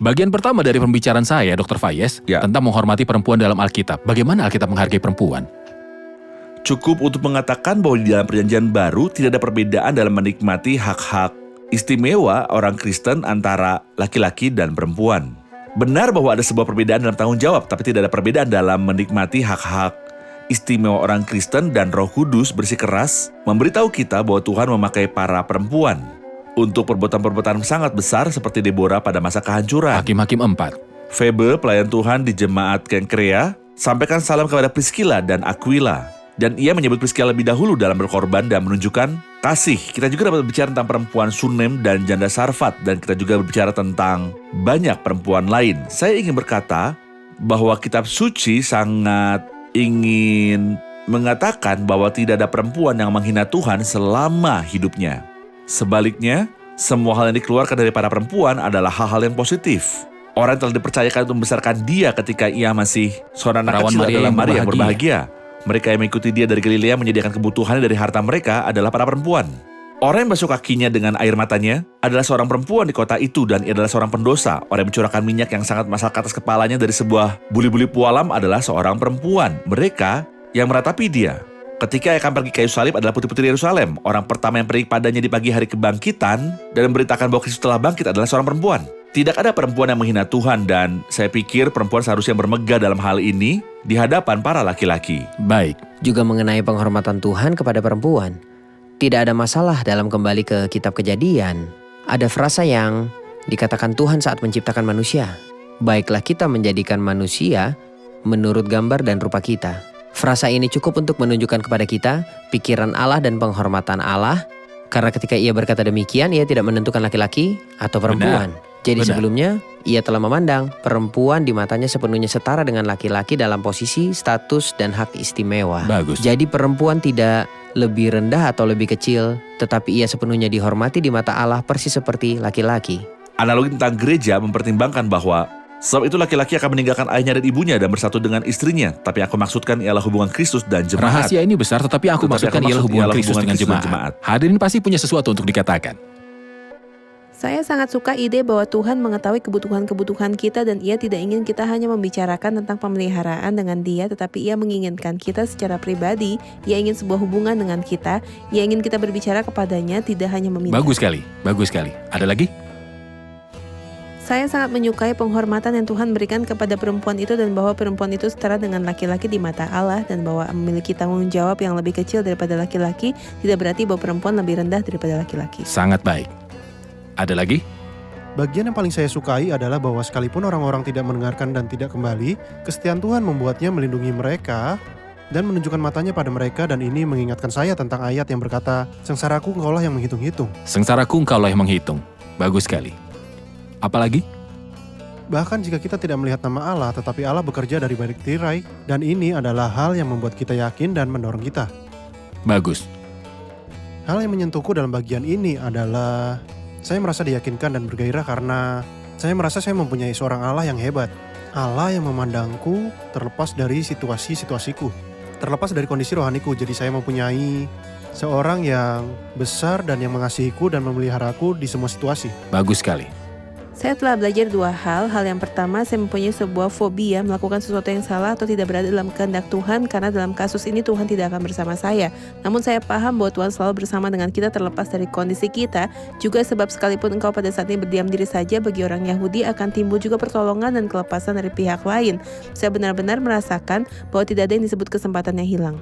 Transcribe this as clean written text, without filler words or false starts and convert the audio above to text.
Bagian pertama dari pembicaraan saya, Dr. Fayez, tentang menghormati perempuan dalam Alkitab. Bagaimana Alkitab menghargai perempuan? Cukup untuk mengatakan bahwa di dalam perjanjian baru tidak ada perbedaan dalam menikmati hak-hak istimewa orang Kristen antara laki-laki dan perempuan. Benar bahwa ada sebuah perbedaan dalam tanggung jawab, tapi tidak ada perbedaan dalam menikmati hak-hak istimewa orang Kristen, dan Roh Kudus bersikeras memberitahu kita bahwa Tuhan memakai para perempuan untuk perbuatan-perbuatan sangat besar seperti Deborah pada masa kehancuran. Hakim-Hakim 4. Febe, pelayan Tuhan di jemaat Kenkrea, sampaikan salam kepada Priscilla dan Aquila. Dan ia menyebut Priscilla lebih dahulu dalam berkorban dan menunjukkan kasih. Kita juga dapat berbicara tentang perempuan Sunem dan janda Sarfat, dan kita juga berbicara tentang banyak perempuan lain. Saya ingin berkata bahwa kitab suci sangat ingin mengatakan bahwa tidak ada perempuan yang menghina Tuhan selama hidupnya. Sebaliknya, semua hal yang dikeluarkan dari para perempuan adalah hal-hal yang positif. Orang yang telah dipercayakan untuk membesarkan dia ketika ia masih seorang anak kecil adalah Maria yang berbahagia. Mereka yang mengikuti dia dari Galilea menyediakan kebutuhannya dari harta mereka adalah para perempuan. Orang yang basuh kakinya dengan air matanya adalah seorang perempuan di kota itu, dan ia adalah seorang pendosa. Orang yang mencurahkan minyak yang sangat masal ke atas kepalanya dari sebuah buli-buli pualam adalah seorang perempuan. Mereka yang meratapi dia ketika ia akan pergi ke kayu salib adalah putri-putri Yerusalem. Orang pertama yang pergi padanya di pagi hari kebangkitan dan memberitakan bahwa Kristus telah bangkit adalah seorang perempuan. Tidak ada perempuan yang menghina Tuhan, dan saya pikir perempuan seharusnya bermegah dalam hal ini di hadapan para laki-laki. Baik. Juga mengenai penghormatan Tuhan kepada perempuan. Tidak ada masalah dalam kembali ke kitab Kejadian. Ada frasa yang dikatakan Tuhan saat menciptakan manusia. Baiklah kita menjadikan manusia menurut gambar dan rupa kita. Frasa ini cukup untuk menunjukkan kepada kita pikiran Allah dan penghormatan Allah. Karena ketika ia berkata demikian, ia tidak menentukan laki-laki atau perempuan. Jadi sebelumnya, ia telah memandang perempuan di matanya sepenuhnya setara dengan laki-laki dalam posisi, status, dan hak istimewa. Bagus. Jadi perempuan tidak lebih rendah atau lebih kecil, tetapi ia sepenuhnya dihormati di mata Allah persis seperti laki-laki. Analogi tentang gereja mempertimbangkan bahwa sebab itu laki-laki akan meninggalkan ayahnya dan ibunya dan bersatu dengan istrinya. Tapi aku maksudkan ialah hubungan Kristus dan jemaat. Rahasia ini besar, tetapi aku maksudkan ialah hubungan Kristus dengan jemaat. Hadirin pasti punya sesuatu untuk dikatakan. Saya sangat suka ide bahwa Tuhan mengetahui kebutuhan-kebutuhan kita dan ia tidak ingin kita hanya membicarakan tentang pemeliharaan dengan dia, tetapi ia menginginkan kita secara pribadi, ia ingin sebuah hubungan dengan kita, ia ingin kita berbicara kepadanya, tidak hanya meminta. Bagus sekali, bagus sekali. Ada lagi? Saya sangat menyukai penghormatan yang Tuhan berikan kepada perempuan itu dan bahwa perempuan itu setara dengan laki-laki di mata Allah dan bahwa memiliki tanggung jawab yang lebih kecil daripada laki-laki tidak berarti bahwa perempuan lebih rendah daripada laki-laki. Sangat baik. Ada lagi? Bagian yang paling saya sukai adalah bahwa sekalipun orang-orang tidak mendengarkan dan tidak kembali, kesetiaan Tuhan membuatnya melindungi mereka dan menunjukkan matanya pada mereka, dan ini mengingatkan saya tentang ayat yang berkata, "Sengsaraku engkaulah yang menghitung-hitung." Sengsaraku engkaulah yang menghitung. Bagus sekali. Apalagi? Bahkan jika kita tidak melihat nama Allah, tetapi Allah bekerja dari balik tirai, dan ini adalah hal yang membuat kita yakin dan mendorong kita. Bagus. Hal yang menyentuhku dalam bagian ini adalah saya merasa diyakinkan dan bergairah karena saya merasa saya mempunyai seorang Allah yang hebat. Allah yang memandangku terlepas dari situasi-situasiku. Terlepas dari kondisi rohaniku, jadi saya mempunyai seorang yang besar dan yang mengasihiku dan memeliharaku di semua situasi. Bagus sekali. Saya telah belajar dua hal. Hal yang pertama, saya mempunyai sebuah fobia melakukan sesuatu yang salah atau tidak berada dalam kehendak Tuhan, karena dalam kasus ini Tuhan tidak akan bersama saya. Namun saya paham bahwa Tuhan selalu bersama dengan kita terlepas dari kondisi kita. Juga sebab sekalipun engkau pada saat ini berdiam diri saja, bagi orang Yahudi akan timbul juga pertolongan dan kelepasan dari pihak lain. Saya benar-benar merasakan bahwa tidak ada yang disebut kesempatan yang hilang.